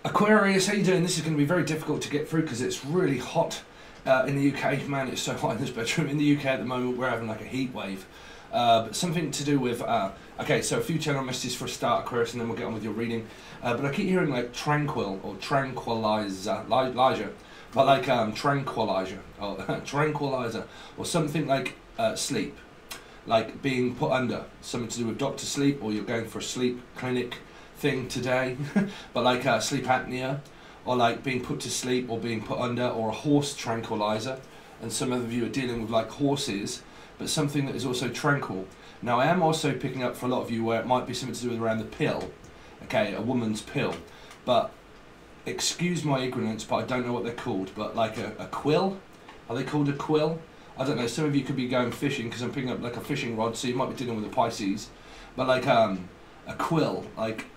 Aquarius, how you doing? This is going to be very difficult to get through because it's really hot in the UK. Man, it's so hot in this bedroom. In the UK at the moment, we're having like a heat wave. But something to do with, okay, so a few general messages for a start, Aquarius, and then we'll get on with your reading. But I keep hearing like tranquil or tranquilizer, but like tranquilizer or tranquilizer or something like sleep, like being put under, something to do with doctor sleep, or you're going for a sleep clinic thing today, but like sleep apnea, or like being put to sleep or being put under, or a horse tranquilizer. And some of you are dealing with like horses, but something that is also tranquil. Now I am also picking up for a lot of you where it might be something to do with around the pill, okay, a woman's pill, but excuse my ignorance, but I don't know what they're called, but like a quill, are they called a quill? I don't know, some of you could be going fishing because I'm picking up like a fishing rod, so you might be dealing with a Pisces, but like a quill, like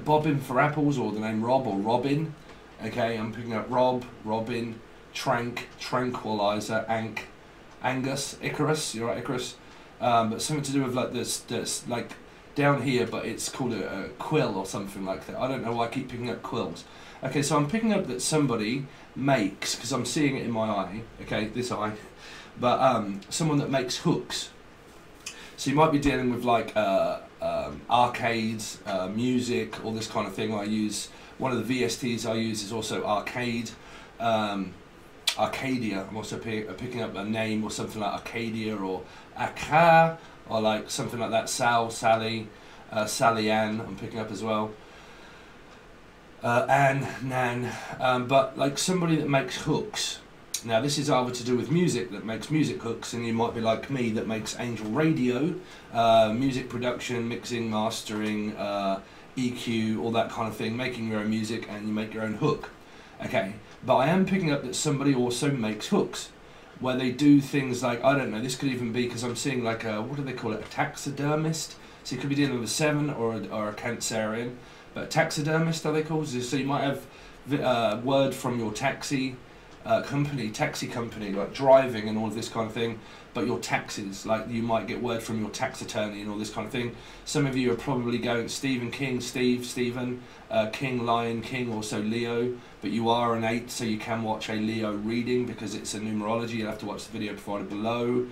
bobbing for apples, or the name Rob or Robin. Okay, I'm picking up Rob, Robin, tranquilizer, Angus, Icarus, you're right, Icarus. But something to do with like this like down here, but it's called a quill or something like that. I don't know why I keep picking up quills. Okay, so I'm picking up that somebody makes, because I'm seeing it in my eye, okay, this eye, but someone that makes hooks. So you might be dealing with like arcades, music, all this kind of thing. I use, one of the VSTs I use is also arcade, Arcadia. I'm also picking up a name or something like Arcadia or Aka, or like something like that. Sal, Sally, Sally Ann, I'm picking up as well. Anne, Nan, but like somebody that makes hooks. Now this is either to do with music, that makes music hooks, and you might be like me that makes angel radio, music production, mixing, mastering, EQ, all that kind of thing, making your own music, and you make your own hook. Okay, but I am picking up that somebody also makes hooks, where they do things like, I don't know, this could even be, because I'm seeing like a, what do they call it, a taxidermist? So you could be dealing with a 7 or a Cancerian, but a taxidermist are they called? So you might have word from your taxi company, like driving and all of this kind of thing, but your taxes, like you might get word from your tax attorney and all this kind of thing. Some of you are probably going Stephen King, Stephen, King, Lion, King, also Leo, but you are an 8, so you can watch a Leo reading because it's a numerology. You'll have to watch the video provided below.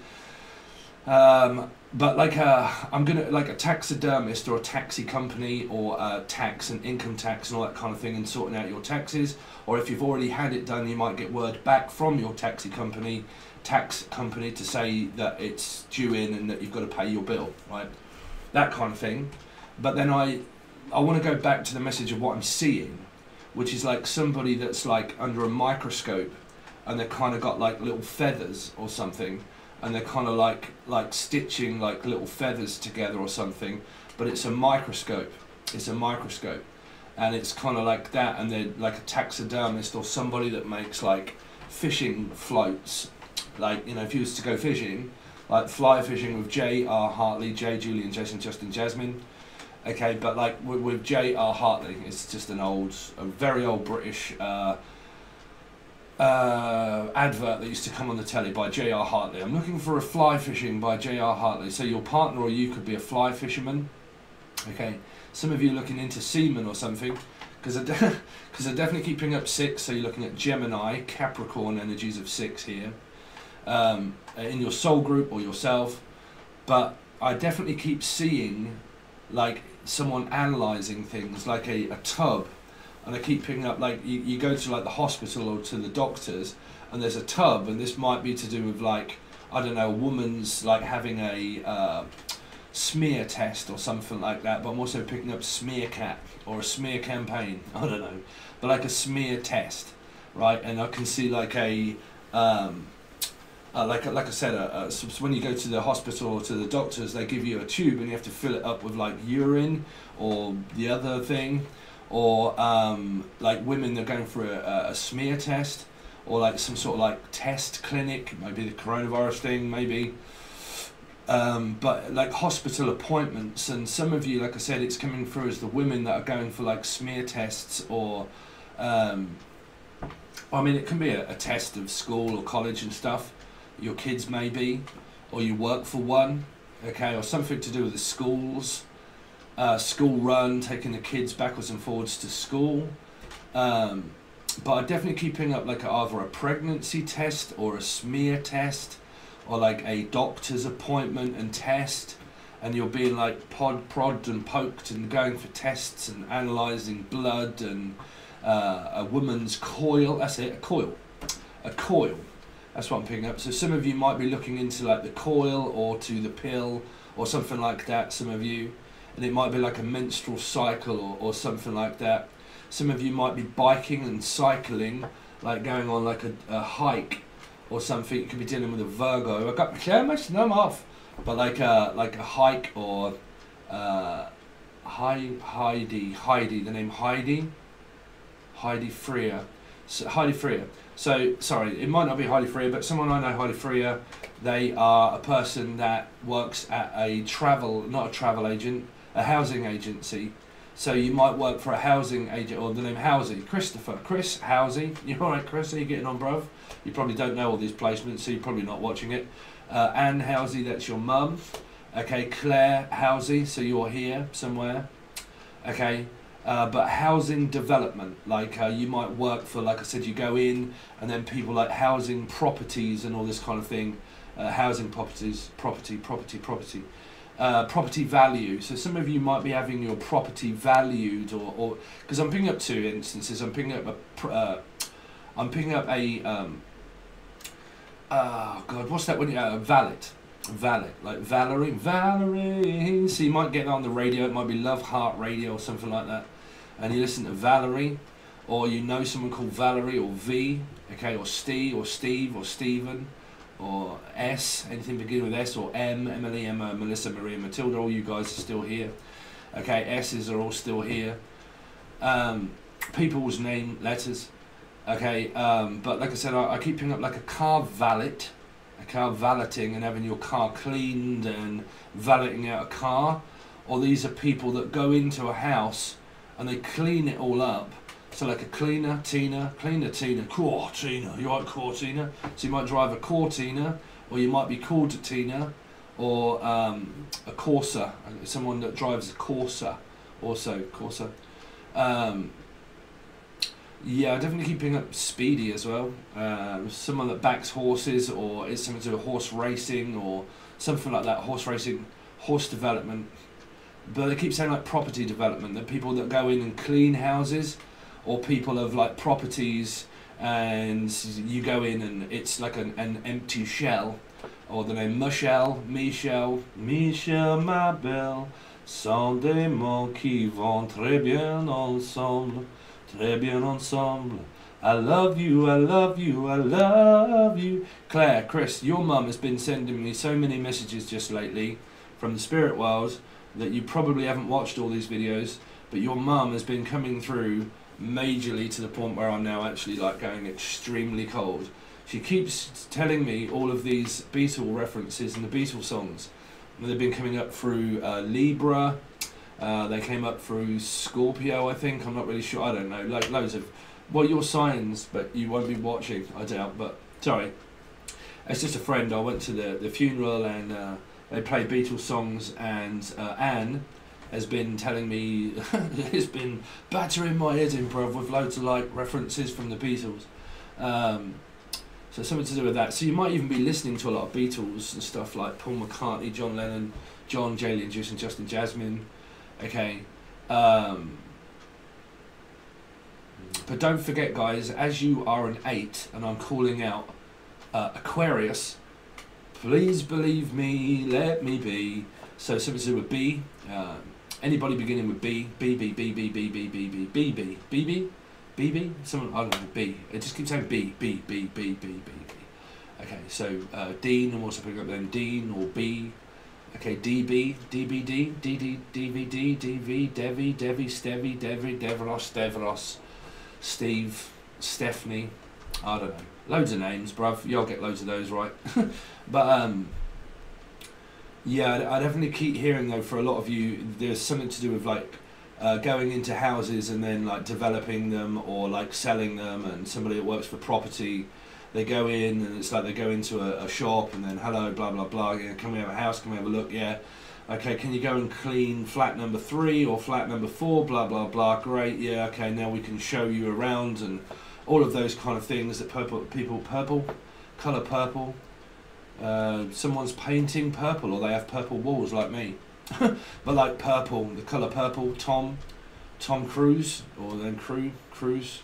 But like I'm gonna, like a taxidermist or a taxi company, or tax and income tax and all that kind of thing, and sorting out your taxes. Or if you've already had it done, you might get word back from your tax company to say that it's due in and that you've got to pay your bill, right? That kind of thing. But then I want to go back to the message of what I'm seeing, which is like somebody that's like under a microscope, and they've kind of got like little feathers or something, and they're kind of like stitching like little feathers together or something, but it's a microscope. It's a microscope, and it's kind of like that. And they're like a taxidermist or somebody that makes like fishing floats. Like, you know, if you was to go fishing, like fly fishing with J.R. Hartley, J, Julian, Jason, Justin, Jasmine. Okay, but like with J.R. Hartley, it's just a very old British advert that used to come on the telly by J.R. Hartley. I'm looking for a fly fishing by J.R. Hartley. So your partner or you could be a fly fisherman. Okay, some of you are looking into seamen or something, because I definitely keep picking up 6. So you're looking at Gemini, Capricorn energies of 6 here, in your soul group or yourself. But I definitely keep seeing like someone analysing things, like a tub. And I keep picking up, like, you go to like the hospital or to the doctors, and there's a tub, and this might be to do with like, I don't know, a woman's like having a smear test or something like that. But I'm also picking up smear cap or a smear campaign, I don't know, but like a smear test, right? And I can see like a like I said, so when you go to the hospital or to the doctors, they give you a tube and you have to fill it up with like urine or the other thing. Or like women, they're going for a smear test, or like some sort of like test clinic, maybe the coronavirus thing, maybe. But like hospital appointments, and some of you, like I said, it's coming through as the women that are going for like smear tests, or I mean, it can be a test of school or college and stuff, your kids maybe, or you work for one, okay, or something to do with the schools. School run, taking the kids backwards and forwards to school. But I'm definitely keeping up like either a pregnancy test or a smear test, or like a doctor's appointment and test, and you're being like prodded and poked and going for tests and analysing blood and a woman's coil. That's it, a coil. A coil. That's what I'm picking up. So some of you might be looking into like the coil or to the pill or something like that, some of you. And it might be like a menstrual cycle or something like that. Some of you might be biking and cycling, like going on like a hike or something. You could be dealing with a Virgo. I got my chemist, no, I'm off. But like a hike or Heidi, the name Heidi Freer. So, Heidi Freer. So, sorry, it might not be Heidi Freer, but someone I know, Heidi Freer, they are a person that works at a not a travel agent, a housing agency. So you might work for a housing agent, or the name Housey, Chris Housey. You're alright, Chris, how you getting on, bruv? You probably don't know all these placements, so you're probably not watching it. Anne Housey, that's your mum. Okay, Claire Housey, so you're here somewhere. Okay, but housing development, like you might work for, like I said, you go in, and then people like housing properties and all this kind of thing. Housing properties, property value. So some of you might be having your property valued, or because I'm picking up two instances. I'm picking up a oh god, what's that one? Valet, like Valerie. So you might get that on the radio. It might be Love Heart Radio or something like that, and you listen to Valerie, or you know someone called Valerie or V, okay, or Steve or Stephen, or S, anything beginning with S, or M, Emily, Emma, Melissa, Maria, Matilda. All you guys are still here. Okay, S's are all still here. People's name letters. Okay, but like I said, I keep picking up like a car valeting and having your car cleaned and valeting out a car. Or these are people that go into a house and they clean it all up. So like a cleaner, Tina, Cortina, you like Cortina? So you might drive a Cortina, or you might be called a Tina, or a Corsa, someone that drives a Corsa, also Corsa. Yeah, I definitely keep picking up Speedy as well. Someone that backs horses, or it's something to do with horse racing, or something like that, horse racing, horse development. But they keep saying like property development, the people that go in and clean houses, or people of like properties, and you go in and it's like an empty shell, or the name Michel, ma belle, sont des mots qui vont très bien ensemble, I love you, I love you, I love you. Claire, Chris, your mum has been sending me so many messages just lately from the spirit world that you probably haven't watched all these videos, but your mum has been coming through majorly to the point where I'm now actually like going extremely cold. She keeps telling me all of these Beatle references and the Beatle songs. And they've been coming up through Libra, they came up through Scorpio, I think, I'm not really sure, I don't know, like loads of, well, your signs, but you won't be watching, I doubt, but sorry. It's just a friend. I went to the funeral and they played Beatles songs, and Anne has been telling me, it's been battering my head in, bruv, with loads of like references from the Beatles. So something to do with that. So you might even be listening to a lot of Beatles and stuff like Paul McCartney, John Lennon, John, Jalen Juice and Justin Jasmine. Okay. But don't forget, guys, as you are an 8, and I'm calling out Aquarius, please believe me, let me be. So something to do with B. Anybody beginning with B, BB, someone, I don't know, B. It just keeps saying B. Okay, so Dean, I'm also picking up then Dean or B. Okay, DB, DBD, DD, DVD, DV, Devi, Stevie, Devros, Steve, Stephanie, I don't know. Loads of names, bruv. You'll get loads of those right. But yeah, I definitely keep hearing though, for a lot of you, there's something to do with like going into houses and then like developing them or like selling them, and somebody that works for property, they go in and it's like they go into a shop and then hello, blah blah blah, yeah, can we have a house, can we have a look, yeah, Okay, can you go and clean flat number 3 or flat number 4? Blah, blah, blah. Great, yeah, okay, now we can show you around and all of those kind of things that colour purple. Someone's painting purple, or they have purple walls like me. But like purple, the colour purple, Tom Cruise, or then Cruise.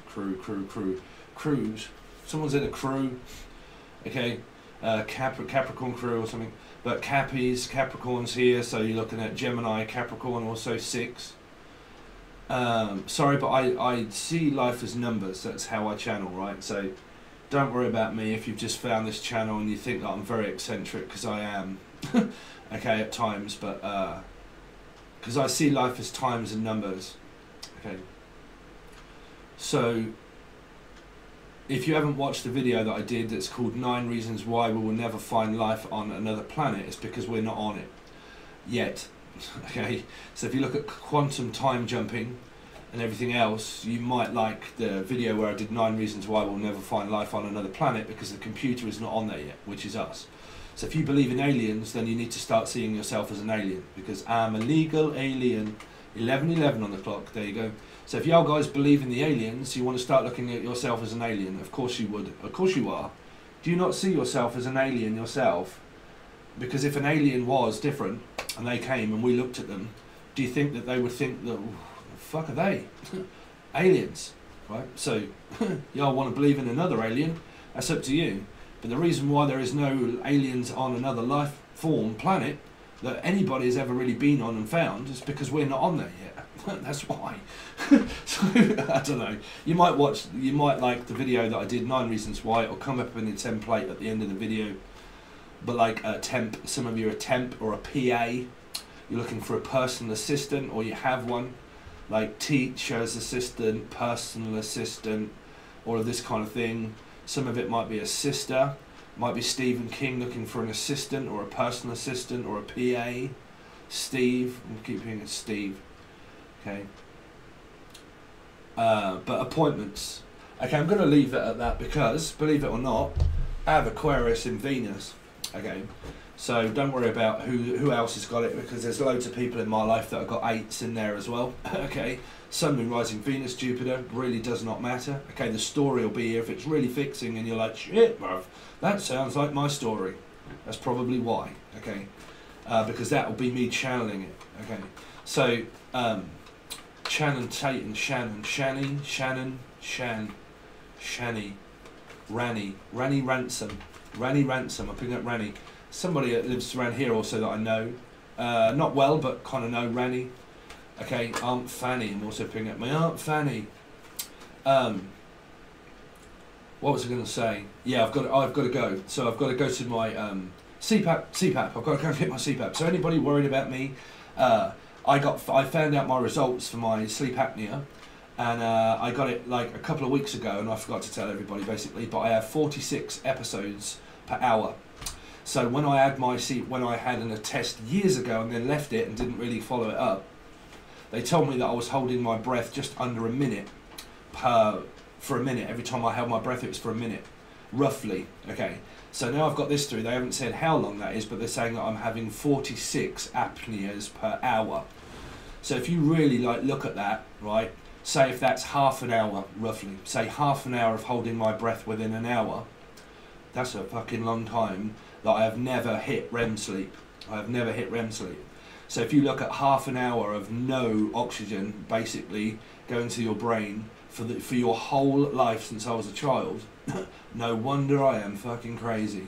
Someone's in a crew, okay, Capricorn crew or something. But Capricorn's here, so you're looking at Gemini, Capricorn, also 6. Sorry, but I see life as numbers. That's how I channel, right? So don't worry about me if you've just found this channel and you think that I'm very eccentric, because I am. Okay, at times, but because I see life as times and numbers. Okay. So if you haven't watched the video that I did that's called 9 Reasons Why We Will Never Find Life on Another Planet, it's because we're not on it yet. Okay, so if you look at quantum time jumping and everything else, you might like the video where I did 9 Reasons Why We'll Never Find Life on Another Planet, because the computer is not on there yet, which is us. So if you believe in aliens, then you need to start seeing yourself as an alien, because I'm a legal alien. 11:11 on the clock, there you go. So if y'all guys believe in the aliens, you want to start looking at yourself as an alien. Of course you would. Of course you are. Do you not see yourself as an alien yourself? Because if an alien was different, and they came and we looked at them, do you think that they would think that, the fuck are they? Aliens, right? So y'all want to believe in another alien, that's up to you. But the reason why there is no aliens on another life form planet that anybody has ever really been on and found is because we're not on there yet. That's why. So I don't know. You might like the video that I did 9 Reasons Why. It'll come up in the template at the end of the video. But like a temp, some of you are a temp or a PA. You're looking for a personal assistant, or you have one, like teacher's assistant, personal assistant, all of this kind of thing. Some of it might be a sister. Might be Stephen King looking for an assistant or a personal assistant or a PA. Steve, I'm keeping it Steve. Okay. But appointments. Okay, I'm going to leave it at that because, believe it or not, I have Aquarius in Venus. Okay, so don't worry about who else has got it, because there's loads of people in my life that have got 8s in there as well. Okay, Sun, Moon, Rising, Venus, Jupiter, really does not matter. Okay, the story will be here if it's really fixing and you're like, shit, bruv, that sounds like my story. That's probably why. Okay, because that will be me channeling it. Okay, so Channing Tatum, Shanny, Ranny Ransom. I'm picking up Ranny. Somebody that lives around here also that I know. Not well, but kind of know Ranny. Okay, Aunt Fanny. I'm also picking up my Aunt Fanny. What was I going to say? Yeah, I've got to go. So I've got to go to my CPAP. I've got to go and get my CPAP. So anybody worried about me? I found out my results for my sleep apnea. And I got it like a couple of weeks ago, and I forgot to tell everybody basically. But I have 46 episodes per hour. So when I had a test years ago and then left it and didn't really follow it up, they told me that I was holding my breath just under a minute for a minute. Every time I held my breath, it was for a minute, roughly. Okay. So now I've got this through. They haven't said how long that is, but they're saying that I'm having 46 apneas per hour. So if you really look at that, right? Say if that's half an hour, roughly. Say half an hour of holding my breath within an hour. That's a fucking long time that I have never hit REM sleep. I have never hit REM sleep. So if you look at half an hour of no oxygen, basically, going to your brain for your whole life since I was a child, no wonder I am fucking crazy.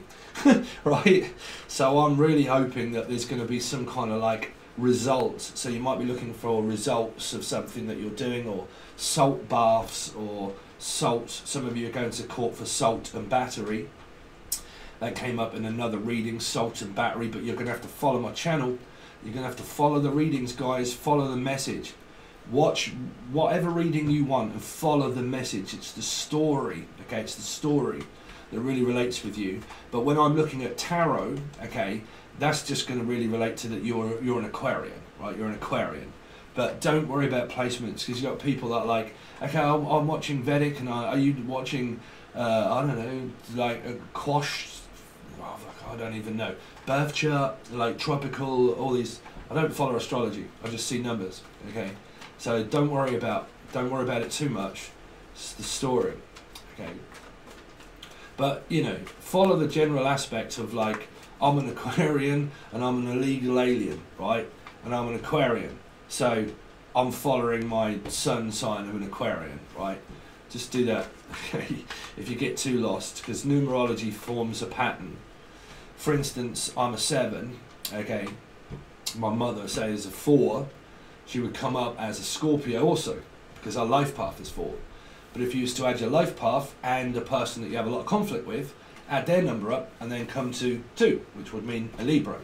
Right? So I'm really hoping that there's going to be some kind of results. So you might be looking for results of something that you're doing, or salt baths, or salt. Some of you are going to court for salt and battery. That came up in another reading, salt and battery, but you're going to have to follow my channel. You're going to have to follow the readings, guys. Follow the message. Watch whatever reading you want and follow the message. It's the story, okay? It's the story that really relates with you. But when I'm looking at tarot, okay, that's just going to really relate to that you're an Aquarian, right? You're an Aquarian. But don't worry about placements, because you've got people that are like, okay, I'm watching Vedic, and are you watching, I don't know, like a quash, I don't even know, birth chart, like tropical, all these I don't follow astrology. I just see numbers. Okay, so don't worry about it too much. It's the story. Okay, but you know, follow the general aspect of like, I'm an Aquarian and I'm an illegal alien, right? And I'm an Aquarian, so I'm following my sun sign of an Aquarian, right? Just do that, okay? If you get too lost, because numerology forms a pattern. For instance, I'm a 7, okay? My mother says a 4, she would come up as a Scorpio also, because our life path is 4. But if you used to add your life path and a person that you have a lot of conflict with, add their number up and then come to 2, which would mean a Libra,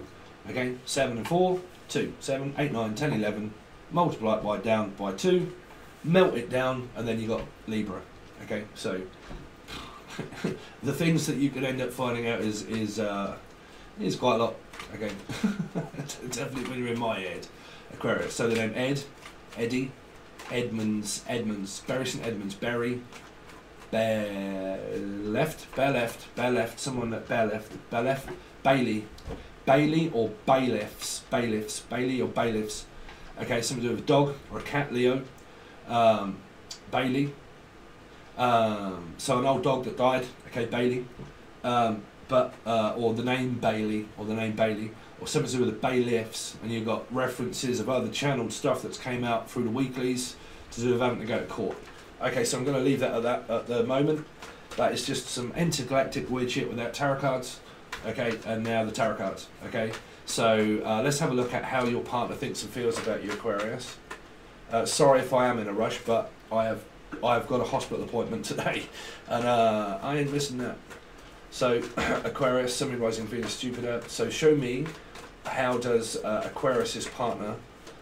okay? 7 and 4, 2, 7, 8, 9, 10, 11, multiply it by down by 2, melt it down, and then you got Libra. Okay, so the things that you could end up finding out is quite a lot. Okay, definitely when you're in my head, Aquarius. So the name Ed, Eddie, Edmonds, Bury St Edmunds, Bury, Bear left. Someone that Bear left, Bailey or bailiffs. Okay, something to do with a dog or a cat, Leo. Bailey. So an old dog that died, okay, Bailey. Or the name Bailey, or something to do with the bailiffs, and you've got references of other channeled stuff that's came out through the weeklies to do with having to go to court. Okay, so I'm going to leave that at the moment. That is just some intergalactic weird shit without tarot cards. Okay, and now the tarot cards. Okay, so let's have a look at how your partner thinks and feels about you, Aquarius. Sorry if I am in a rush, but I've got a hospital appointment today, and I ain't missing that. So Aquarius, Sun, Moon, Rising, Venus, Jupiter. So show me, how does Aquarius's partner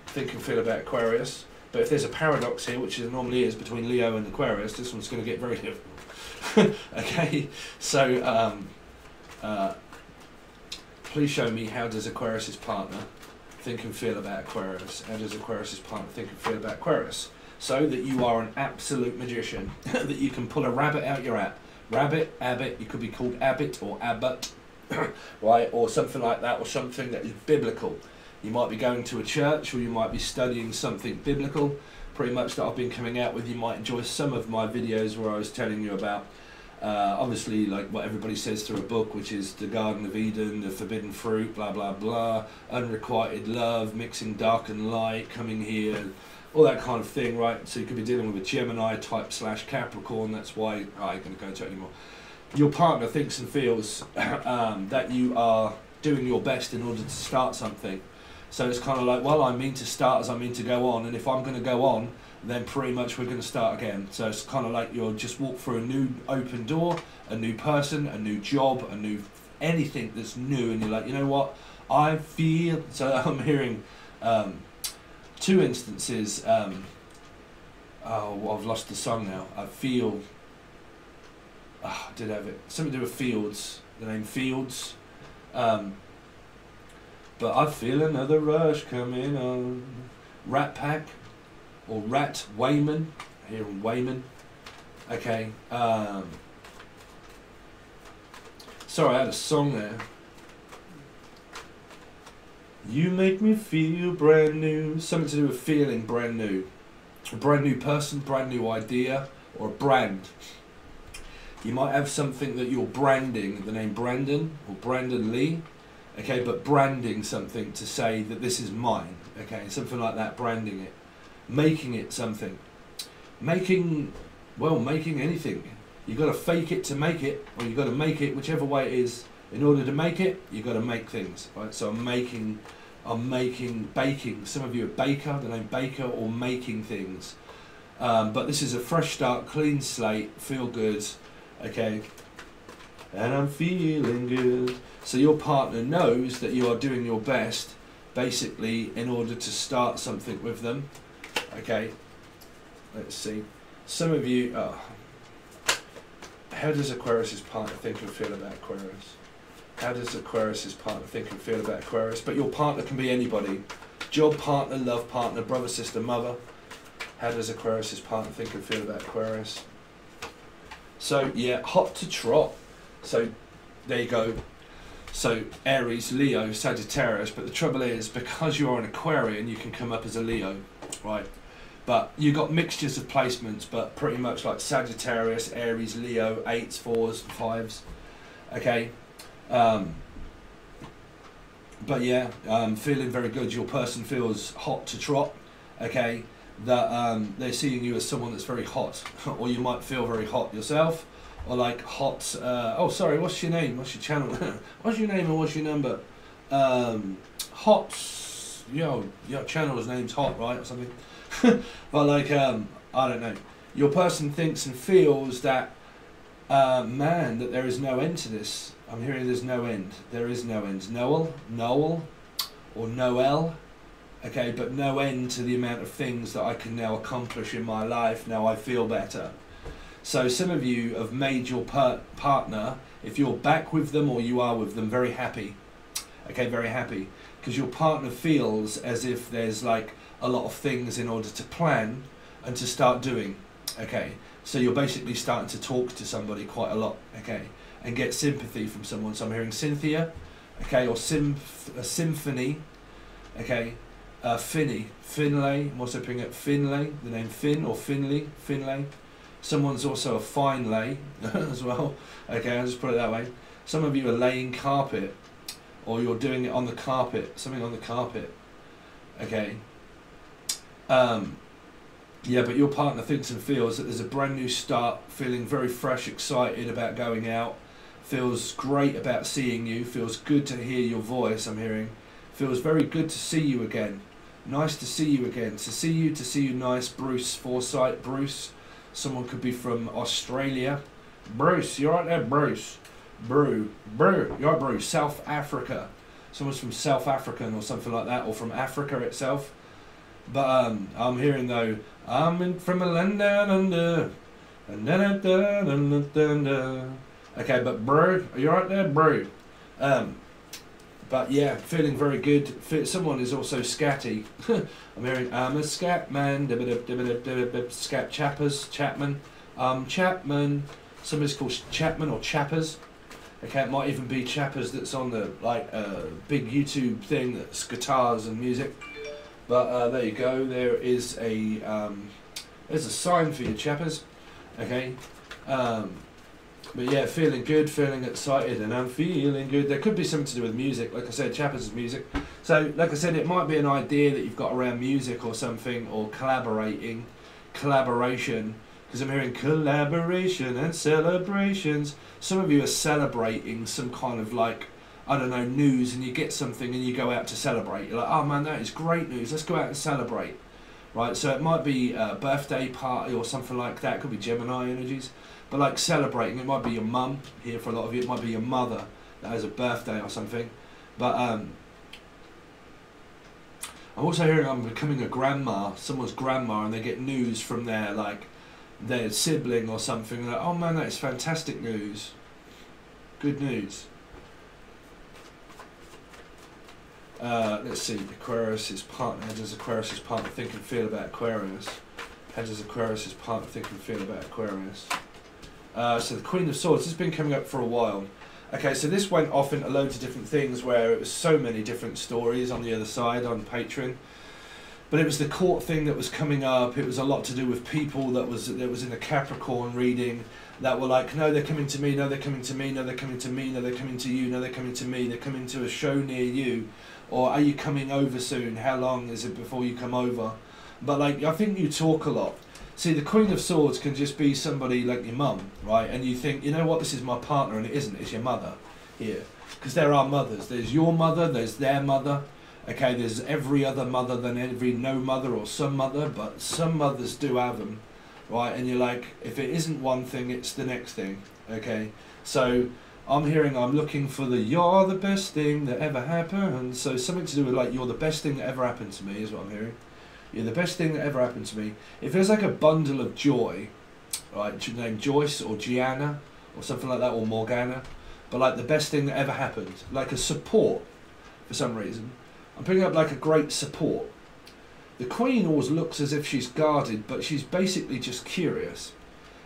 think and feel about Aquarius? But if there's a paradox here, which there normally is between Leo and Aquarius, this one's going to get very difficult. Okay, so please show me, how does Aquarius's partner think and feel about Aquarius? How does Aquarius's partner think and feel about Aquarius? So that you are an absolute magician, that you can pull a rabbit out your hat. Rabbit, Abbott, you could be called Abbott or Abbott, right, or something like that, or something that is biblical. You might be going to a church, or you might be studying something biblical, pretty much, that I've been coming out with. You might enjoy some of my videos where I was telling you about, obviously, like what everybody says through a book, which is the Garden of Eden, the forbidden fruit, blah, blah, blah, unrequited love, mixing dark and light, coming here, all that kind of thing, right? So you could be dealing with a Gemini type / Capricorn. That's why I ain't going to go into it anymore. Your partner thinks and feels that you are doing your best in order to start something. So it's kind of like, well, I mean to start as I mean to go on, and if I'm going to go on, then pretty much we're going to start again. So it's kind of like you'll just walk through a new open door, a new person, a new job, a new anything that's new, and you're like, you know what, I feel. So I'm hearing 2 instances. Oh, I've lost the song now. I feel. I did have it. Something to do with Fields. The name Fields. But I feel another rush coming on. Rat Pack or Rat Wayman. Here in Wayman. Okay. Sorry, I had a song there. You make me feel brand new. Something to do with feeling brand new. A brand new person, brand new idea, or a brand. You might have something that you're branding, the name Brandon or Brandon Lee. Okay, but branding something to say that this is mine. Okay, something like that, branding it. Making it something. Making anything. You've got to fake it to make it, or you've got to make it, whichever way it is. In order to make it, you've got to make things, right? So I'm making baking. Some of you are baker, the name baker, or making things. But this is a fresh start, clean slate, feel good, okay? And I'm feeling good. So your partner knows that you are doing your best, basically, in order to start something with them, okay? Let's see. Some of you, how does Aquarius's partner think and feel about Aquarius? How does Aquarius's partner think and feel about Aquarius? But your partner can be anybody. Job partner, love partner, brother, sister, mother. How does Aquarius's partner think and feel about Aquarius? So, yeah, hot to trot. So, there you go. So Aries, Leo, Sagittarius, but the trouble is, because you're an Aquarian, you can come up as a Leo, right? But you got mixtures of placements, but pretty much like Sagittarius, Aries, Leo, 8s, 4s, 5s, okay? But yeah, feeling very good. Your person feels hot to trot, okay? That they're seeing you as someone that's very hot, or you might feel very hot yourself, or like hot. Oh, sorry. What's your name? What's your channel? What's your name and what's your number? Hot. Your channel's name's Hot, right, or something. But like I don't know. Your person thinks and feels that man, that there is no end to this. I'm hearing there's no end. There is no end. Noel, or Noel. Okay, but no end to the amount of things that I can now accomplish in my life. Now I feel better. So some of you have made your partner, if you're back with them or you are with them, very happy. Okay, very happy. Because your partner feels as if there's like a lot of things in order to plan and to start doing. Okay, so you're basically starting to talk to somebody quite a lot. Okay, and get sympathy from someone. So I'm hearing Cynthia, okay, or Symphony, okay. Finlay, I'm also picking up Finlay, the name Finn or Finlay. Someone's also a fine lay as well. Okay, I'll just put it that way. Some of you are laying carpet, or you're doing it on the carpet, something on the carpet. Okay. Yeah, but your partner thinks and feels that there's a brand new start, feeling very fresh, excited about going out, feels great about seeing you, feels good to hear your voice, I'm hearing. Feels very good to see you again. Nice to see you again. To see you nice. Bruce Forsyth, Bruce. Someone could be from Australia. Bruce, you're right there, Bruce. You're right, Bruce. South Africa. Someone's from South African or something like that, or from Africa itself. But I'm hearing though, from a land down under. Okay, but bro, are you right there, bro? But yeah, feeling very good. Someone is also scatty. I'm hearing I'm a scat man. Scat Chapman. Chapman. Somebody's called Chapman or Chappers. Okay, it might even be Chappers that's on the like big YouTube thing that's guitars and music. But there you go. There's a sign for you, Chappers. Okay. But yeah, feeling good, feeling excited, and I'm feeling good. There could be something to do with music. Like I said, Chappers is music. So, like I said, it might be an idea that you've got around music or something, or collaboration. Because I'm hearing collaboration and celebrations. Some of you are celebrating some kind of like, I don't know, news, and you get something and you go out to celebrate. You're like, oh man, that is great news. Let's go out and celebrate. Right, so it might be a birthday party or something like that. It could be Gemini energies. But like celebrating, it might be your mum here for a lot of you. It might be your mother that has a birthday or something. But I'm also hearing I'm becoming a grandma, someone's grandma, and they get news from their sibling or something. Like, oh man, that is fantastic news. Good news. Let's see, Aquarius' partner. How does Aquarius' partner think and feel about Aquarius? How does Aquarius' partner think and feel about Aquarius? So the Queen of Swords has been coming up for a while. Okay, so this went off into loads of different things where it was so many different stories on the other side on Patron. But it was the court thing that was coming up. It was a lot to do with people that was in the Capricorn reading that were like, no, they're coming to me, no, they're coming to me, no, they're coming to me, no, they're coming to you, no, they're coming to me, they're coming to a show near you. Or are you coming over soon? How long is it before you come over? But like, I think you talk a lot. See, the Queen of Swords can just be somebody like your mum, right? And you think, you know what, this is my partner, and it isn't, it's your mother here. Because there are mothers. There's your mother, there's their mother. Okay, there's every other mother than every no mother or some mother, but some mothers do have them, right? And you're like, if it isn't one thing, it's the next thing, okay? So I'm looking for you're the best thing that ever happened. So something to do with like, you're the best thing that ever happened to me is what I'm hearing. You're the best thing that ever happened to me. If there's like a bundle of joy, right, named Joyce or Gianna or something like that, or Morgana, but like the best thing that ever happened, like a support for some reason. I'm picking up like a great support. The Queen always looks as if she's guarded, but she's basically just curious.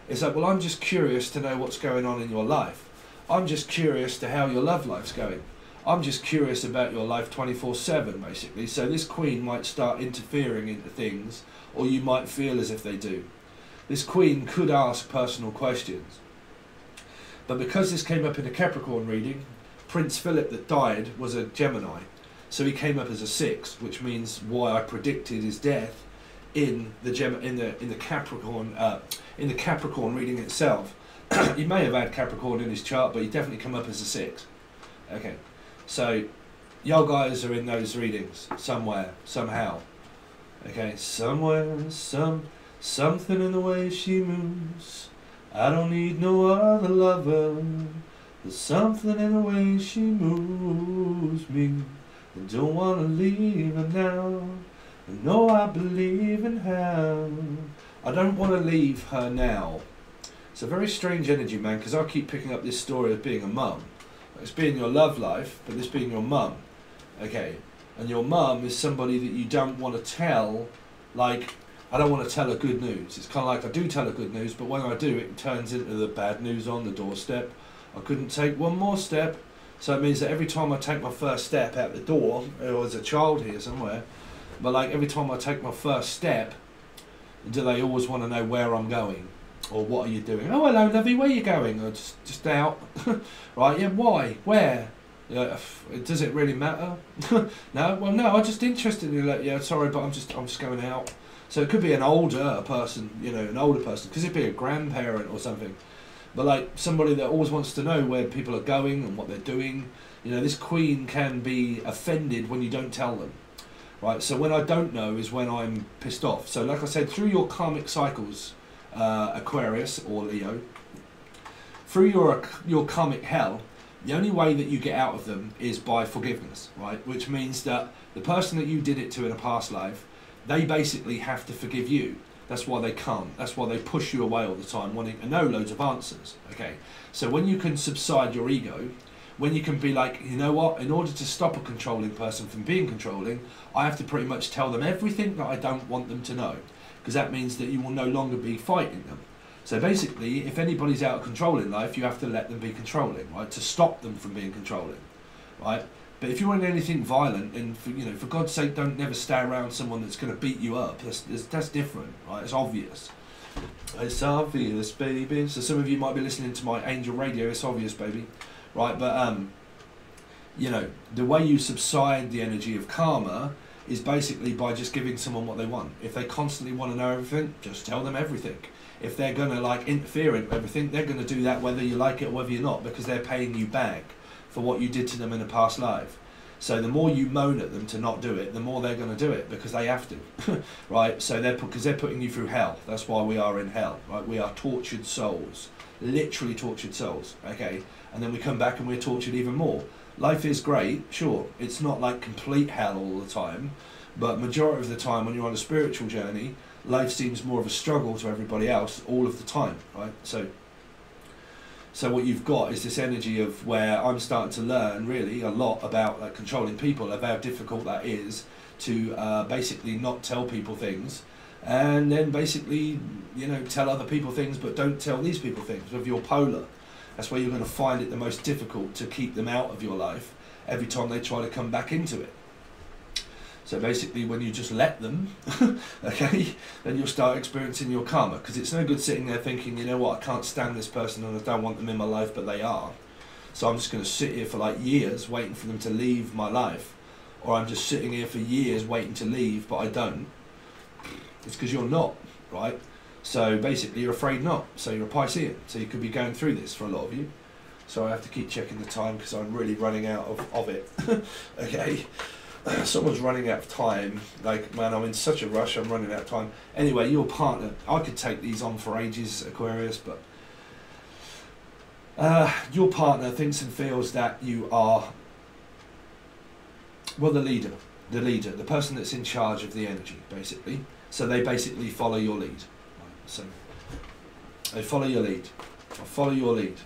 It's like, well, I'm just curious to know what's going on in your life. I'm just curious to how your love life's going. I'm just curious about your life 24/7, basically. So this Queen might start interfering into things, or you might feel as if they do. This Queen could ask personal questions. But because this came up in a Capricorn reading, Prince Philip that died was a Gemini. So he came up as a 6, which means why I predicted his death in the Capricorn reading itself. He may have had Capricorn in his chart, but he definitely come up as a 6. Okay, so y'all guys are in those readings somewhere, somehow. Okay, somewhere, something in the way she moves. I don't need no other lover. There's something in the way she moves me. I don't want to leave her now. I know I believe in her. I don't want to leave her now. It's a very strange energy, man, because I keep picking up this story of being a mum. It's being your love life, but this being your mum. Okay, and your mum is somebody that you don't want to tell, like, I don't want to tell her good news. It's kind of like I do tell her good news, but when I do, it turns into the bad news on the doorstep. I couldn't take one more step. So it means that every time I take my first step out the door, or as a child here somewhere, but like every time I take my first step, do they always want to know where I'm going? Or what are you doing? Oh, hello, lovey, where are you going? Or just out. Right, yeah, why? Where? Does it really matter? No, well, no, I'm just interested in like, yeah, sorry, but I'm just going out. So it could be an older person, you know, an older person, because it'd be a grandparent or something. But like somebody that always wants to know where people are going and what they're doing. You know, this Queen can be offended when you don't tell them. Right, so when I don't know is when I'm pissed off. So like I said, through your karmic cycles, Aquarius or Leo, through your karmic hell, the only way that you get out of them is by forgiveness, right? Which means that the person that you did it to in a past life, they basically have to forgive you. That's why they can't. That's why they push you away all the time, wanting to know loads of answers. Okay, so when you can subside your ego, when you can be like, you know what, in order to stop a controlling person from being controlling, I have to pretty much tell them everything that I don't want them to know, because that means that you will no longer be fighting them. So basically, if anybody's out of control in life, you have to let them be controlling, right, to stop them from being controlling, right? But if you want anything violent, and for God's sake, don't never stay around someone that's going to beat you up. That's different, right? It's obvious. It's obvious, baby. So some of you might be listening to my angel radio. It's obvious, baby, right? But the way you subside the energy of karma is basically by just giving someone what they want. If they constantly want to know everything, just tell them everything. If they're going to like interfere in everything, they're going to do that whether you like it or whether you're not, because they're paying you back for what you did to them in a past life. So the more you moan at them to not do it, the more they're going to do it, because they have to, right? So because they're putting you through hell. That's why we are in hell, right? We are tortured souls, literally tortured souls, okay? And then we come back and we're tortured even more. Life is great, sure. It's not like complete hell all the time, but majority of the time when you're on a spiritual journey, life seems more of a struggle to everybody else all of the time, right? So what you've got is this energy of where I'm starting to learn really a lot about like controlling people, of how difficult that is to basically not tell people things, and then basically, tell other people things but don't tell these people things. If you're polar, that's where you're going to find it the most difficult to keep them out of your life every time they try to come back into it. So basically when you just let them, okay, then you'll start experiencing your karma, because it's no good sitting there thinking, you know what, I can't stand this person and I don't want them in my life, but they are. So I'm just going to sit here for like years waiting for them to leave my life, or I'm just sitting here for years waiting to leave, but I don't. It's because you're not, right? So basically you're afraid not, so you're a Piscean, so you could be going through this for a lot of you. So I have to keep checking the time because I'm really running out of it. Okay. Someone's running out of time. Like, man, I'm in such a rush, I'm running out of time. Anyway, your partner, I could take these on for ages, Aquarius, but your partner thinks and feels that you are, well, the leader, the person that's in charge of the energy, basically. So they basically follow your lead. So they follow your lead. I follow your lead.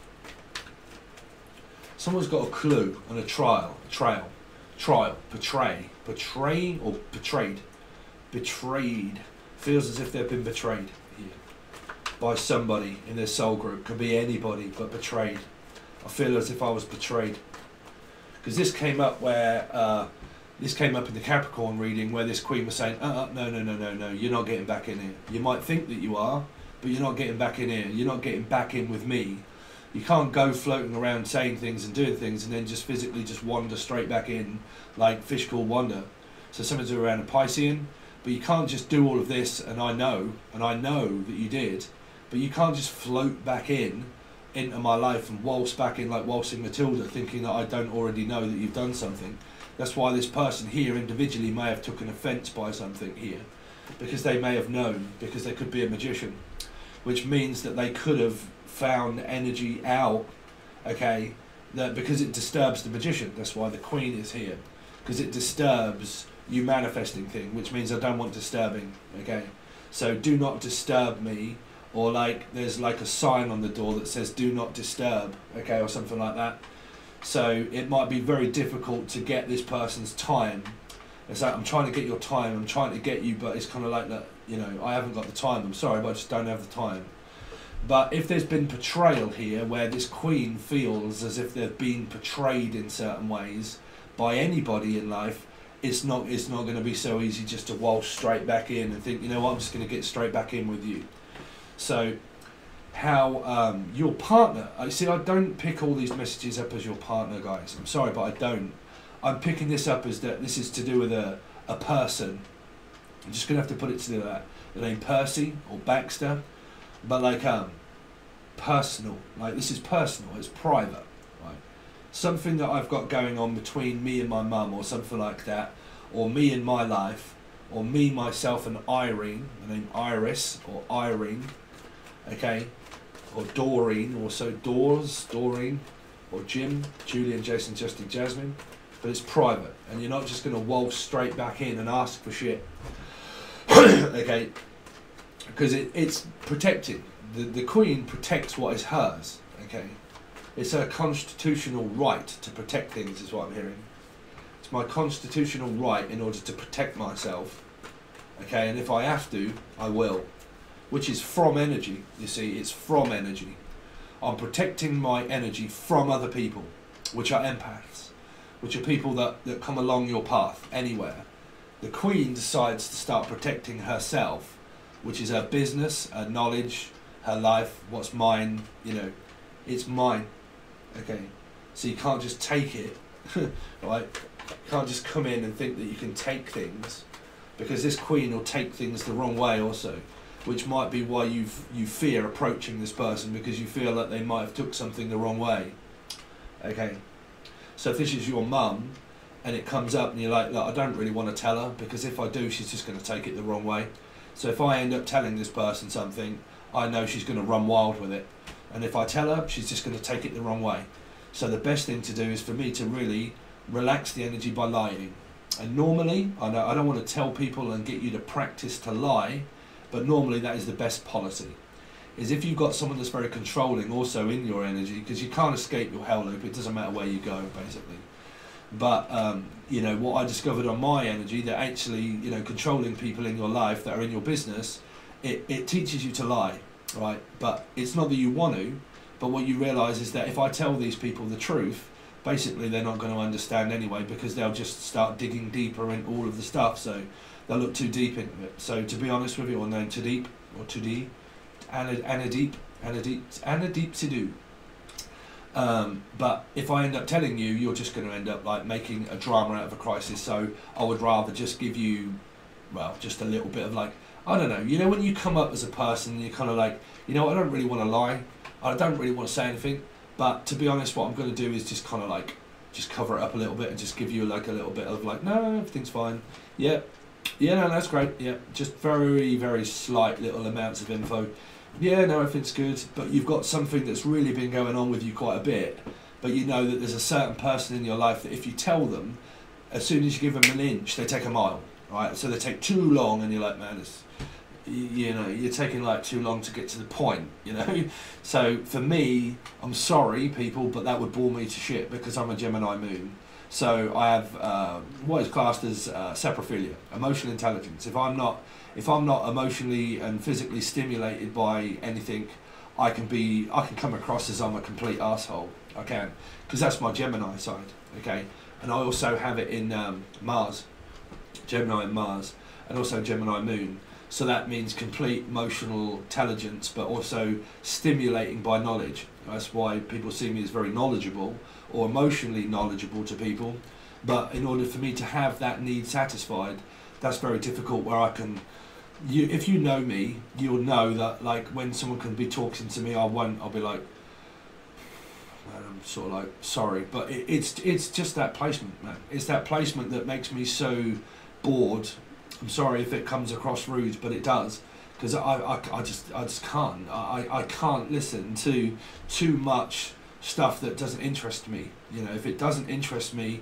Someone's got a clue and a trail, betray or betrayed. Feels as if they've been betrayed here by somebody in their soul group. Could be anybody, but betrayed. I feel as if I was betrayed. because this came up where this came up in the Capricorn reading where this Queen was saying, no, you're not getting back in here. You might think that you are, but you're not getting back in here. You're not getting back in with me. You can't go floating around saying things and doing things and then just physically just wander straight back in like fish called wander. So something's around a Piscean, but you can't just do all of this, and I know that you did, but you can't just float back in into my life and waltz back in like waltzing Matilda, thinking that I don't already know that you've done something. That's why this person here individually may have taken offence by something here, because they may have known, because they could be a magician, which means that they could have found energy out, okay, that because it disturbs the magician. That's why the Queen is here, because it disturbs you manifesting thing, which means I don't want disturbing, okay. So do not disturb me, or like there's like a sign on the door that says do not disturb, okay, or something like that. So it might be very difficult to get this person's time. It's like, I'm trying to get your time, I'm trying to get you, but it's kind of like that, you know, I haven't got the time, I'm sorry, but I just don't have the time. But if there's been betrayal here, where this Queen feels as if they've been betrayed in certain ways by anybody in life, it's not going to be so easy just to waltz straight back in and think, you know what, I'm just going to get straight back in with you. So how your partner, I don't pick all these messages up as your partner, guys, I'm sorry, but I don't. I'm picking this up as that this is to do with a person. I'm just going to have to put it to the name Percy or Baxter, but like personal, like this is personal, it's private, right? Something that I've got going on between me and my mum, or something like that, or me and my life, or me, myself and Irene, the name Iris or Irene, okay, or Doreen, also Doreen, or Jim, Julian, Jason, Justin, Jasmine, but it's private, and you're not just going to waltz straight back in and ask for shit, okay, because it's protecting. The Queen protects what is hers, okay, it's her constitutional right to protect things, is what I'm hearing. It's my constitutional right in order to protect myself, okay, and if I have to, I will. Which is from energy, you see, it's from energy. I'm protecting my energy from other people, which are empaths, which are people that come along your path, anywhere. The Queen decides to start protecting herself, which is her business, her knowledge, her life, what's mine, you know, it's mine, okay? So you can't just take it, right? You can't just come in and think that you can take things, because this Queen will take things the wrong way also, which might be why you fear approaching this person, because you feel that they might have took something the wrong way, okay? So if this is your mum, and it comes up and you're like, look, I don't really want to tell her, because if I do, she's just going to take it the wrong way. So if I end up telling this person something, I know she's going to run wild with it, and if I tell her, she's just going to take it the wrong way. So the best thing to do is for me to really relax the energy by lying. And normally, I don't want to tell people and get you to practice to lie, but normally that is the best policy. Is if you've got someone that's very controlling also in your energy, because you can't escape your hell loop, it doesn't matter where you go, basically. But, you know, what I discovered on my energy, that actually, you know, controlling people in your life that are in your business, it teaches you to lie, right? But it's not that you want to, but what you realise is that if I tell these people the truth, basically they're not going to understand anyway, because they'll just start digging deeper in all of the stuff, so they'll look too deep into it. So to be honest with you, or known too deep, or too deep, Anna deep to do. But if I end up telling you, you're just going to end up like making a drama out of a crisis. So I would rather just give you, well, just a little bit of like, I don't know, you know, when you come up as a person, you're kind of like, you know, I don't really want to lie, I don't really want to say anything, but to be honest, what I'm going to do is just kind of like, just cover it up a little bit and just give you like a little bit of like, no, everything's fine, yeah, no, that's great, yeah, just very, very slight little amounts of info. Yeah, no, everything's good, but you've got something that's really been going on with you quite a bit, but you know that there's a certain person in your life that if you tell them, as soon as you give them an inch, they take a mile, right? So they take too long, and you're like, man, it's, you know, you're taking like too long to get to the point, you know? So for me, I'm sorry, people, but that would bore me to shit, because I'm a Gemini moon. So I have what is classed as saprophilia, emotional intelligence. If I'm not emotionally and physically stimulated by anything, I can come across as I'm a complete asshole. I can, because that's my Gemini side. Okay, and I also have it in Mars, Gemini and Mars, and also Gemini Moon. So that means complete emotional intelligence, but also stimulating by knowledge. That's why people see me as very knowledgeable or emotionally knowledgeable to people. But in order for me to have that need satisfied, that's very difficult. Where I can, if you know me, you'll know that like when someone can be talking to me, I'll be like, man, I'm sort of like sorry, but it's just that placement, man. It's that placement that makes me so bored. I'm sorry if it comes across rude, but it does, because I just can't. I can't listen to too much stuff that doesn't interest me. You know, if it doesn't interest me,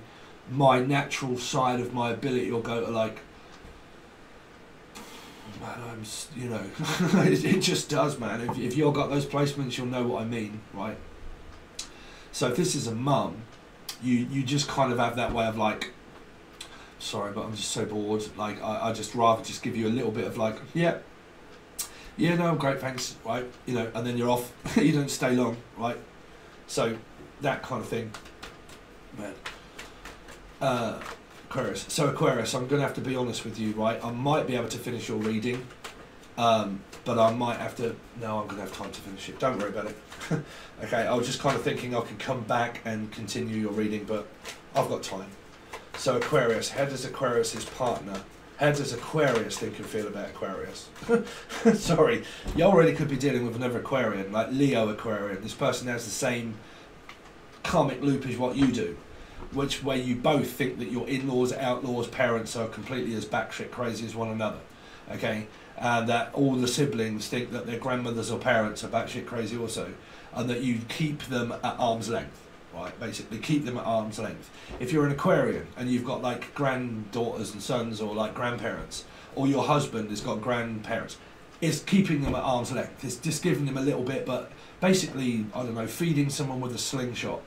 my natural side of my ability will go to like, man, you know, it just does, man. If you've got those placements, you'll know what I mean, right? So if this is a mum, you just kind of have that way of like, sorry, but I'm just so bored. Like, I just rather just give you a little bit of like, yeah, no, I'm great, thanks, right? You know, and then you're off. You don't stay long, right? So that kind of thing, man. Aquarius. So Aquarius, I'm going to have to be honest with you, right? I might be able to finish your reading, but I might have to. No, I'm going to have time to finish it. Don't worry about it. Okay, I was just kind of thinking I can come back and continue your reading, but I've got time. So Aquarius, how does Aquarius's partner, how does Aquarius think and feel about Aquarius? Sorry, you already could be dealing with another Aquarian, like Leo Aquarian. This person has the same karmic loop as what you do, where you both think that your in-laws, outlaws, parents are completely as batshit crazy as one another, okay? And that all the siblings think that their grandmothers or parents are batshit crazy also, and that you keep them at arm's length. Right, basically keep them at arm's length. If you're an Aquarian and you've got like granddaughters and sons or like grandparents, or your husband has got grandparents, it's keeping them at arm's length. It's just giving them a little bit, but basically, I don't know, feeding someone with a slingshot,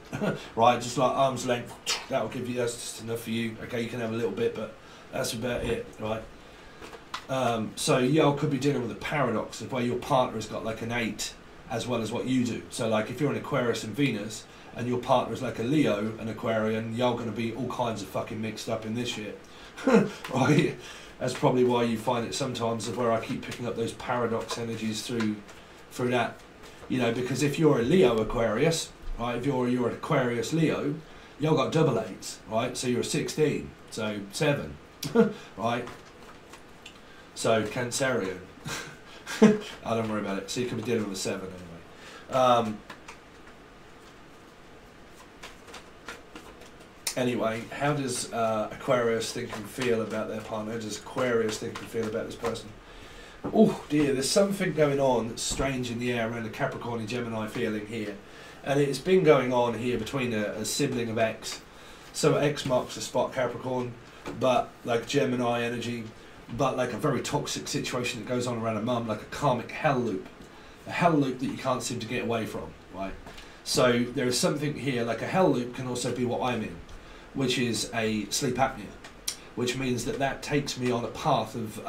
right? Just like arm's length, that'll give you, that's just enough for you. Okay, you can have a little bit, but that's about it, right? So you could be dealing with a paradox of where your partner has got like an 8 as well as what you do. So like if you're an Aquarius and Venus, and your partner is like a Leo, an Aquarian, you're going to be all kinds of fucking mixed up in this shit, right? That's probably why you find it sometimes of where I keep picking up those paradox energies through that, you know, because if you're a Leo Aquarius, right, if you're an Aquarius Leo, you've got double 8s, right? So you're a 16, so 7, right? So Cancerian. I don't worry about it. So you can be dealing with a 7 anyway. Anyway, how does Aquarius think and feel about their partner? How does Aquarius think and feel about this person? Oh dear, there's something going on that's strange in the air around a Capricorn and Gemini feeling here. And it's been going on here between a sibling of X. So X marks the spot Capricorn, but like Gemini energy, but like a very toxic situation that goes on around a mum, like a karmic hell loop. A hell loop that you can't seem to get away from, right? So there is something here, like a hell loop can also be what I'm in, which is a sleep apnea, which means that takes me on a path of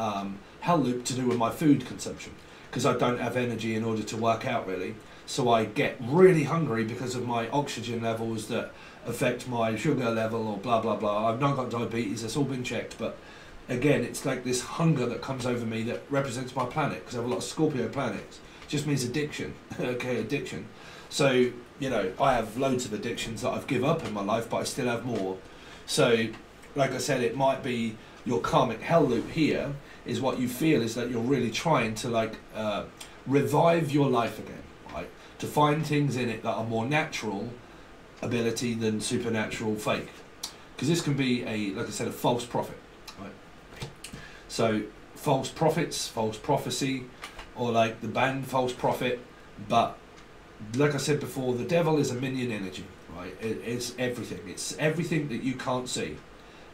hell loop to do with my food consumption, because I don't have energy in order to work out really. So I get really hungry because of my oxygen levels that affect my sugar level or blah, blah, blah. I've not got diabetes, it's all been checked, but again, it's like this hunger that comes over me that represents my planet, because I have a lot of Scorpio planets. It just means addiction, okay, addiction. So, you know, I have loads of addictions that I've given up in my life, but I still have more. So, like I said, it might be your karmic hell loop here is what you feel is that you're really trying to like revive your life again, right? To find things in it that are more natural ability than supernatural fake. Because this can be a, like I said, a false prophet, right? So, false prophets, false prophecy, or like the band false prophet, but like I said before, the devil is a minion energy, right? It's everything. It's everything that you can't see.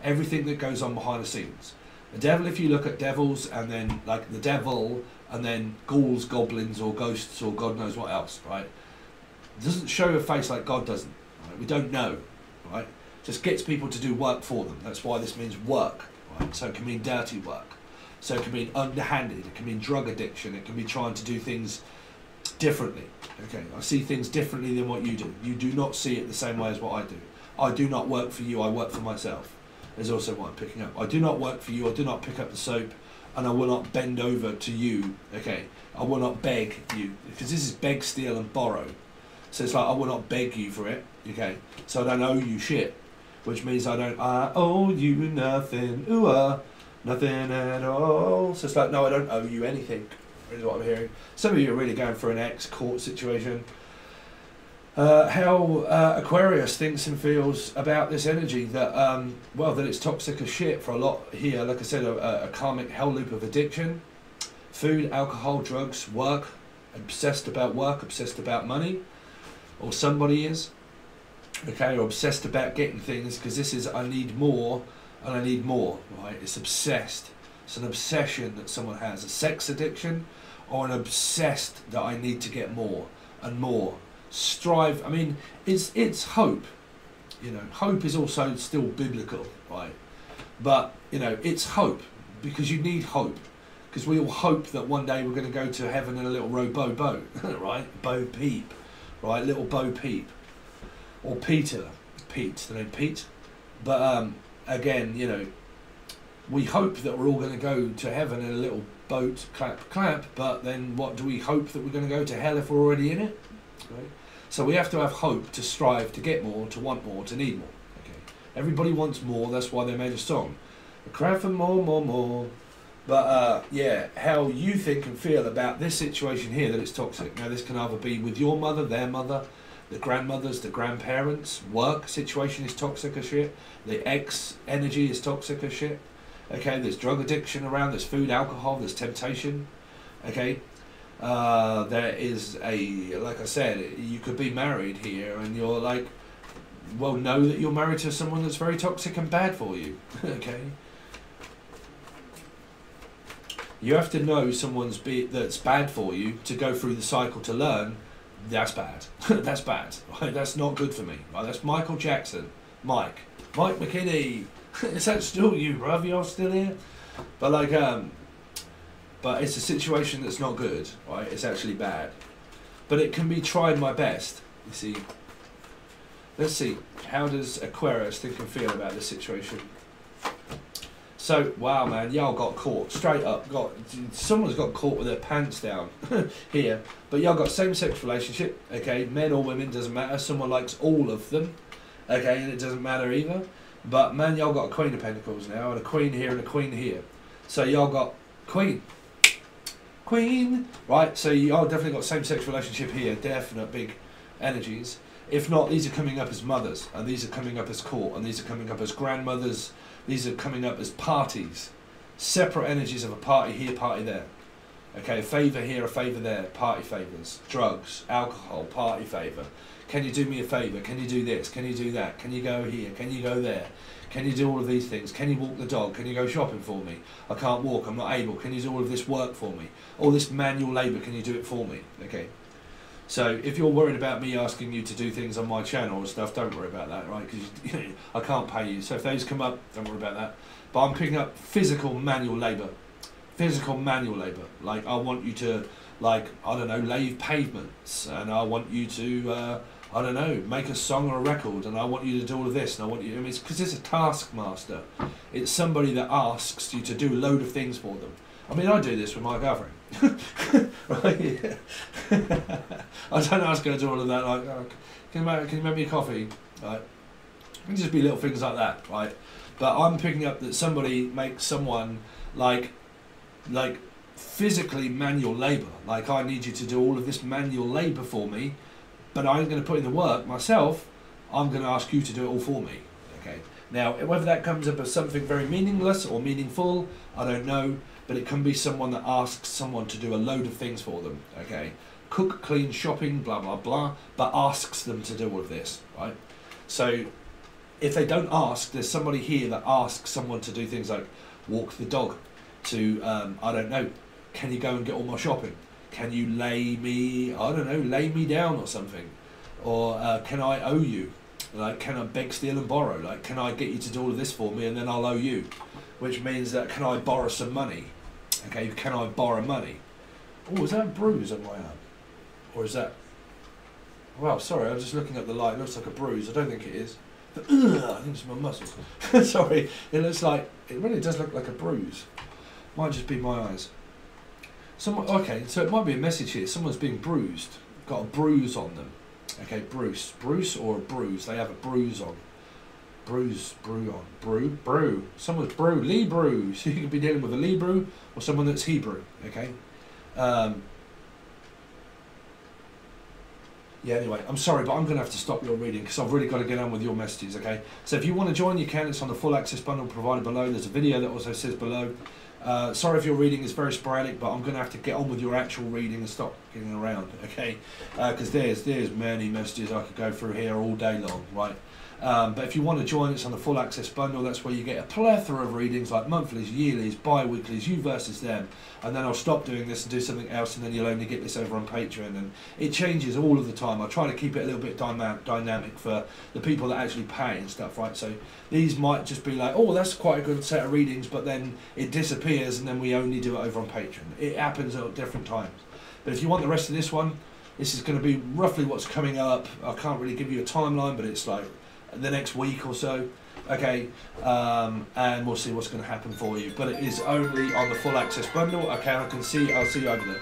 Everything that goes on behind the scenes. The devil, if you look at devils and then like the devil and then ghouls, goblins or ghosts or God knows what else, right? It doesn't show a face like God doesn't, right? We don't know, right? Just gets people to do work for them. That's why this means work, right? So it can mean dirty work. So it can mean underhanded. It can mean drug addiction. It can be trying to do things differently. Okay, I see things differently than what you do. You do not see it the same way as what I do. I do not work for you, I work for myself. There's also what I'm picking up. I do not work for you, I do not pick up the soap, and I will not bend over to you, okay? I will not beg you, because this is beg, steal and borrow. So it's like, I will not beg you for it, okay? So I don't owe you shit, which means I owe you nothing, nothing at all. So it's like, no, I don't owe you anything, is what I'm hearing. Some of you are really going for an ex-court situation. How Aquarius thinks and feels about this energy, that well, that it's toxic as shit for a lot here. Like I said, a karmic hell loop of addiction, food, alcohol, drugs, work, obsessed about work, obsessed about money, or somebody is, okay, or obsessed about getting things, because this is, I need more and I need more, right? It's obsessed. It's an obsession that someone has, a sex addiction, or an obsessed that I need to get more and more. Strive, I mean, it's hope, you know. Hope is also still biblical, right? But, you know, it's hope, because you need hope, because we all hope that one day we're going to go to heaven in a little rowboat boat, right? Bo Peep, right? Little Bo Peep, or Peter, the name Pete. But again, you know, we hope that we're all going to go to heaven in a little boat, clap clap. But then, what do we hope, that we're going to go to hell if we're already in it? Right? So we have to have hope to strive to get more, to want more, to need more. Okay. Everybody wants more. That's why they made a song. A cry for more, more, more. But yeah, how you think and feel about this situation here, that it's toxic. Now this can either be with your mother, their mother, the grandmothers, the grandparents. Work situation is toxic as shit. The ex energy is toxic as shit. Okay, there's drug addiction around. There's food, alcohol. There's temptation. Okay. There is like I said, you could be married here and you're like, well, know that you're married to someone that's very toxic and bad for you. Okay, you have to know someone's that's bad for you to go through the cycle to learn that's bad. That's bad, right? That's not good for me, right? That's Michael Jackson, Mike McKinney. Is that still you, bruv? You're still here? But like but it's a situation that's not good, right? It's actually bad. But it can be tried my best, you see. Let's see, how does Aquarius think and feel about this situation? So, wow man, y'all got caught, straight up. Someone's got caught with their pants down here. But y'all got same-sex relationship, okay? Men or women, doesn't matter. Someone likes all of them, okay? And it doesn't matter either. But man, y'all got a Queen of Pentacles now, and a Queen here and a Queen here. So y'all got Queen, right? So you all definitely got same-sex relationship here, definite big energies. If not, these are coming up as mothers, and these are coming up as court, and these are coming up as grandmothers, these are coming up as parties. Separate energies of a party here, party there. Okay, a favour here, a favour there, party favours. Drugs, alcohol, party favour. Can you do me a favour? Can you do this? Can you do that? Can you go here? Can you go there? Can you do all of these things? Can you walk the dog? Can you go shopping for me? I can't walk, I'm not able. Can you do all of this work for me? All this manual labour, can you do it for me? Okay. So if you're worried about me asking you to do things on my channel and stuff, don't worry about that, right? Because you know, I can't pay you. So if those come up, don't worry about that. But I'm picking up physical manual labour. Physical manual labour. Like I want you to, like, I don't know, lay pavements, and I want you to, I don't know, make a song or a record, and I want you to do all of this, and I want you, I mean, it's because it's a taskmaster. It's somebody that asks you to do a load of things for them. I mean, I do this with my girlfriend. Right? Yeah. I don't ask her to do all of that, like, oh, can you make me a coffee? Right? It can just be little things like that, right? But I'm picking up that somebody makes someone like physically manual labour. Like, I need you to do all of this manual labour for me, but I ain't going to put in the work myself. I'm going to ask you to do it all for me. Okay. Now, whether that comes up as something very meaningless or meaningful, I don't know. But it can be someone that asks someone to do a load of things for them. Okay. Cook, clean, shopping, blah, blah, blah. But asks them to do all of this, right? So, if they don't ask, there's somebody here that asks someone to do things like walk the dog, to, I don't know, can you go and get all my shopping? Can you lay me, I don't know, lay me down or something? Or can I owe you? Like, can I beg, steal and borrow? Like, can I get you to do all of this for me and then I'll owe you? Which means that, can I borrow some money? Okay, can I borrow money? Oh, is that a bruise on my arm? Or is that... Wow, sorry, I'm just looking at the light. It looks like a bruise. I don't think it is. But, I think it's my muscles. Sorry, it looks like... It really does look like a bruise. Might just be my eyes. Okay, so it might be a message here. Someone's being bruised. Got a bruise on them. Okay, Bruce. Bruce or a bruise. They have a bruise on. Brew on. Brew. Someone's brew. Libru. So you could be dealing with a Libru or someone that's Hebrew. Okay. Yeah, anyway, I'm sorry, but I'm going to have to stop your reading because I've really got to get on with your messages, okay? So if you want to join, you can. It's on the full access bundle provided below. There's a video that also says below. Sorry if your reading is very sporadic, but I'm going to have to get on with your actual reading and stop getting around, okay? Because there's many messages I could go through here all day long, right? But if you want to join, it's on the full access bundle. That's where you get a plethora of readings like monthlies, yearlies, bi-weeklies, you versus them. And then I'll stop doing this and do something else, and then you'll only get this over on Patreon. And it changes all of the time. I try to keep it a little bit dynamic for the people that actually pay and stuff, right? So these might just be like, oh, that's quite a good set of readings, but then it disappears and then we only do it over on Patreon. It happens at different times. But if you want the rest of this one, this is going to be roughly what's coming up. I can't really give you a timeline, but it's like the next week or so, okay, and we'll see what's going to happen for you. But it is only on the full access bundle. Okay, I'll see you over there.